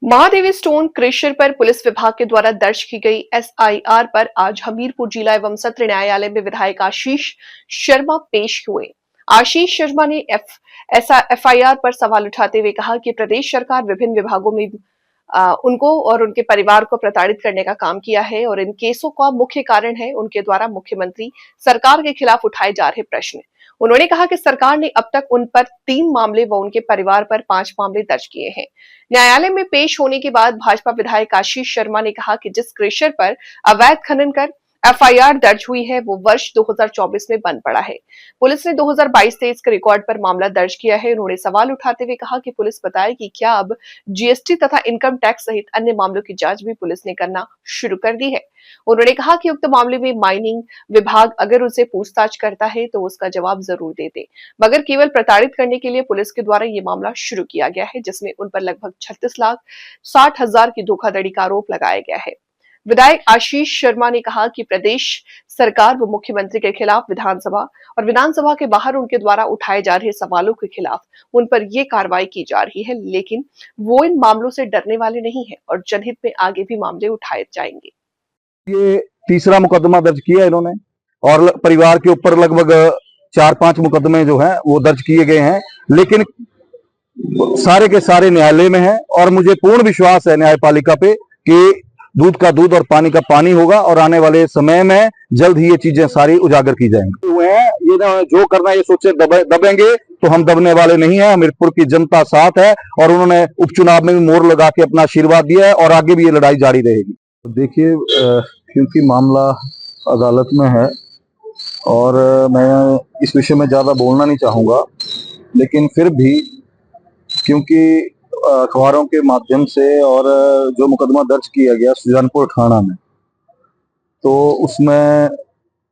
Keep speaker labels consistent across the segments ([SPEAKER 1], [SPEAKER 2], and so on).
[SPEAKER 1] Mahadevi stone crusher पर police विभाग के द्वारा दर्ज की गई एसआईआर पर आज हमीरपुर जिला एवं सत्र न्यायालय में विधायक आशीष शर्मा पेश हुए। आशीष शर्मा ने एफआईआर पर सवाल उठाते हुए कहा कि प्रदेश सरकार विभिन्न विभागों में उनको और उनके परिवार को प्रताड़ित करने का काम किया है और इन केसों का मुख्य कारण है उनके द्वारा मुख्यमंत्री सरकार के खिलाफ उठाए जा रहे प्रश्न। उन्होंने कहा कि सरकार ने अब तक उन पर 3 मामले व उनके परिवार पर 5 मामले दर्ज किए हैं। न्यायालय में पेश होने के बाद भाजपा विधायक आशीष शर्मा ने कहा कि जिस क्रेशर पर अवैध खनन कर एफआईआर दर्ज हुई है वो वर्ष 2024 में बंद पड़ा है। पुलिस ने 2022-23 के रिकॉर्ड पर मामला दर्ज किया है। उन्होंने सवाल उठाते हुए कहा कि पुलिस बताए कि क्या अब जीएसटी तथा इनकम टैक्स सहित अन्य मामलों की जांच भी पुलिस ने करना शुरू कर दी है। उन्होंने कहा कि उक्त मामले में माइनिंग विभाग अगर उनसे पूछताछ करता है तो उसका जवाब जरूर देते, मगर केवल प्रताड़ित करने के लिए पुलिस के द्वारा ये मामला शुरू किया गया है, जिसमें उन पर लगभग 36,60,000 की धोखाधड़ी का आरोप लगाया गया है। विधायक आशीष शर्मा ने कहा कि प्रदेश सरकार व मुख्यमंत्री के खिलाफ विधानसभा के बाहर उनके द्वारा उठाए जा रहे सवालों के खिलाफ उन पर ये कार्रवाई की जा रही है, लेकिन वो इन मामलों से डरने वाले नहीं है और जनहित में आगे भी मामले उठाए जाएंगे।
[SPEAKER 2] ये तीसरा मुकदमा दर्ज किया इन्होंने और परिवार के ऊपर लगभग 4-5 मुकदमे जो हैं वो दर्ज किए गए हैं, लेकिन सारे के सारे न्यायालय में हैं और मुझे पूर्ण विश्वास है न्यायपालिका पे कि दूध का दूध और पानी का पानी होगा और आने वाले समय में जल्द ही ये चीजें सारी उजागर की जाएंगी। ये ना जो करना ये सोचे दबेंगे तो हम दबने वाले नहीं है। हमीरपुर की जनता साथ है और उन्होंने उपचुनाव में भी मोहर लगा के अपना आशीर्वाद दिया है और आगे भी ये लड़ाई जारी रहेगी। देखिए, क्योंकि मामला अदालत में है और मैं इस विषय में ज्यादा बोलना नहीं चाहूंगा, लेकिन फिर भी क्योंकि अखबारों के माध्यम से और जो मुकदमा दर्ज किया गया सुजानपुर थाना में, तो उसमें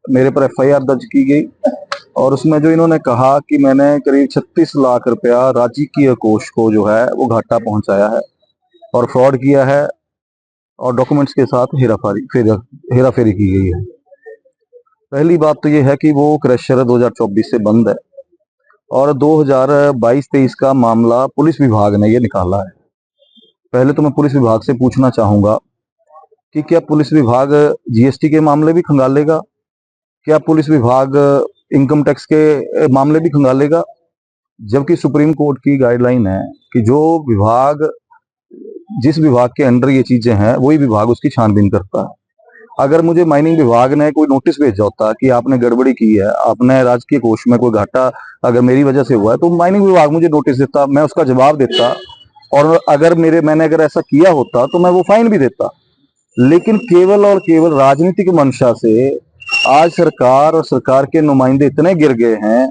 [SPEAKER 2] मेरे पर एफआईआर दर्ज की गई और उसमें जो इन्होंने कहा कि मैंने करीब 36 लाख रुपया राजकीय कोष को जो है वो घाटा पहुंचाया है और फ्रॉड किया है और डॉक्यूमेंट्स के साथ हेराफेरी की गई है। पहली बात तो ये है कि वो क्रशर 2024 से बंद है और 2022-23 का मामला पुलिस विभाग ने ये निकाला है। पहले तो मैं पुलिस विभाग से पूछना चाहूंगा कि क्या पुलिस विभाग जीएसटी के मामले भी खंगालेगा? क्या पुलिस विभाग इनकम टैक्स के मामले भी खंगालेगा? जबकि सुप्रीम कोर्ट की गाइडलाइन है कि जिस विभाग के अंडर ये चीजें हैं वही विभाग उसकी छानबीन करता है। अगर मुझे माइनिंग विभाग ने कोई नोटिस भेजा होता कि आपने गड़बड़ी की है, आपने राजकीय कोष में कोई घाटा अगर मेरी वजह से हुआ है, तो माइनिंग विभाग मुझे नोटिस देता, मैं उसका जवाब देता और अगर मैंने ऐसा किया होता तो मैं वो फाइन भी देता। लेकिन केवल और केवल राजनीतिक मंशा से आज सरकार और सरकार के नुमाइंदे इतने गिर गए हैं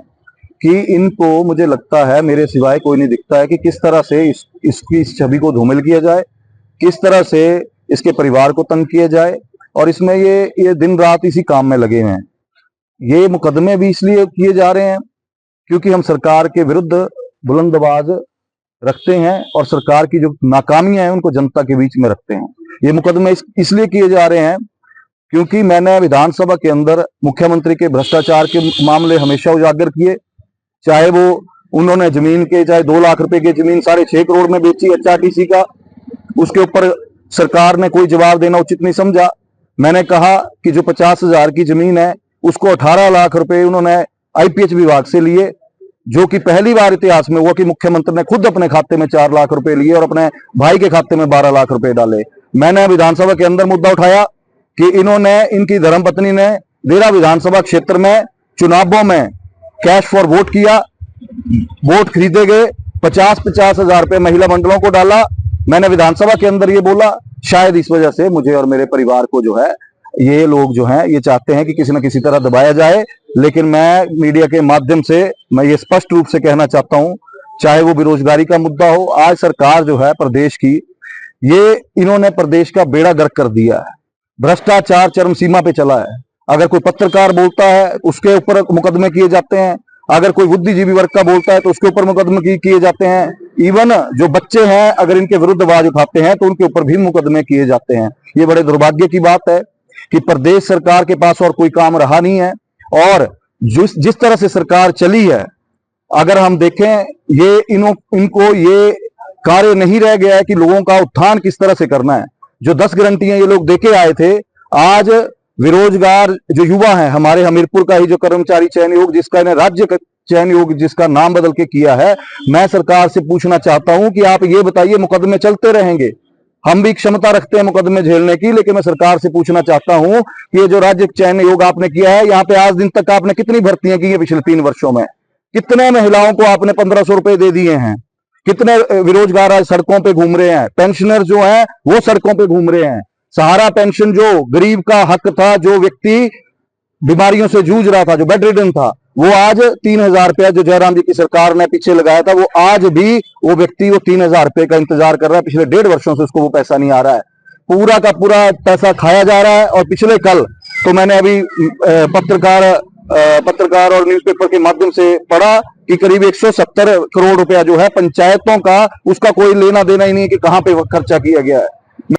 [SPEAKER 2] कि इनको मुझे लगता है मेरे सिवाय कोई नहीं दिखता है कि किस तरह से इसकी छवि को धूमिल किया जाए, किस तरह से इसके परिवार को तंग किया जाए और इसमें ये दिन रात इसी काम में लगे हुए हैं। ये मुकदमे भी इसलिए किए जा रहे हैं क्योंकि हम सरकार के विरुद्ध बुलंद आवाज रखते हैं और सरकार की जो नाकामियां हैं उनको जनता के बीच में रखते हैं। ये मुकदमे इसलिए किए जा रहे हैं क्योंकि मैंने विधानसभा के अंदर मुख्यमंत्री के भ्रष्टाचार के मामले हमेशा उजागर किए, चाहे वो उन्होंने जमीन के चाहे 2 लाख रुपए की जमीन 6.5 करोड़ में बेची एचआरटीसी का, उसके ऊपर सरकार ने कोई जवाब देना उचित नहीं समझा। मैंने कहा कि जो 50,000 की जमीन है उसको 18 लाख रुपए उन्होंने आईपीएच विभाग से लिए, जो कि पहली बार इतिहास में हुआ कि मुख्यमंत्री ने खुद अपने खाते में 4 लाख रुपए लिए और अपने भाई के खाते में 12 लाख रुपए डाले। मैंने विधानसभा के अंदर मुद्दा उठाया कि इनकी धर्मपत्नी ने देरा विधानसभा क्षेत्र में चुनावों में कैश फॉर वोट किया, वोट खरीदे गए, 50-50 हजार रुपए महिला मंडलों को डाला। मैंने विधानसभा के अंदर ये बोला, शायद इस वजह से मुझे और मेरे परिवार को जो है ये लोग जो हैं ये चाहते हैं कि किसी न किसी तरह दबाया जाए, लेकिन मैं मीडिया के माध्यम से मैं ये स्पष्ट रूप से कहना चाहता हूं, चाहे वो बेरोजगारी का मुद्दा हो, आज सरकार जो है प्रदेश की, ये इन्होंने प्रदेश का बेड़ा गर्क कर दिया है। भ्रष्टाचार चरम सीमा पे चला है। अगर कोई पत्रकार बोलता है उसके ऊपर मुकदमे किए जाते हैं, अगर कोई बुद्धिजीवी वर्ग का बोलता है तो उसके ऊपर मुकदमे किए जाते हैं। इवन जो बच्चे हैं अगर इनके विरुद्ध आवाज उठाते हैं तो उनके ऊपर भी मुकदमे किए जाते हैं। ये बड़े दुर्भाग्य की बात है कि प्रदेश सरकार के पास और कोई काम रहा नहीं है और जिस तरह से सरकार चली है, अगर हम देखें ये इनको ये कार्य नहीं रह गया है कि लोगों का उत्थान किस तरह से करना है। जो 10 गारंटियां ये लोग देके आए थे, आज बेरोजगार जो युवा हैं, हमारे हमीरपुर का ही जो कर्मचारी चयन आयोग जिसका इन्हें राज्य चयन आयोग जिसका नाम बदल के किया है, मैं सरकार से पूछना चाहता हूं कि आप ये बताइए, मुकदमे चलते रहेंगे, हम भी क्षमता रखते हैं मुकदमे झेलने की, लेकिन मैं सरकार से पूछना चाहता हूं कि ये जो राज्य चयन आयोग आपने किया है, यहाँ पे आज दिन तक आपने कितनी भर्तियां की है पिछले 3 वर्षों में? कितने महिलाओं को आपने 1500 रुपए दे दिए हैं? कितने बेरोजगार आज सड़कों पे घूम रहे हैं? पेंशनर जो है वो सड़कों पे घूम रहे हैं। सहारा पेंशन जो गरीब का हक था, जो व्यक्ति बीमारियों से जूझ रहा था, जो बेड रिडन था, वो आज 3000 रुपया जो जयराम जी की सरकार ने पीछे लगाया था, वो आज भी वो व्यक्ति वो 3000 रुपए का इंतजार कर रहा है। पिछले 1.5 वर्षों से उसको वो पैसा नहीं आ रहा है। पूरा का पूरा पैसा खाया जा रहा है। और पिछले कल तो मैंने अभी पत्रकार और न्यूज़पेपर के माध्यम से पढ़ा कि करीब 170 करोड़ रुपया जो है पंचायतों का, उसका कोई लेना देना ही नहीं है कि कहां पे खर्चा किया गया है।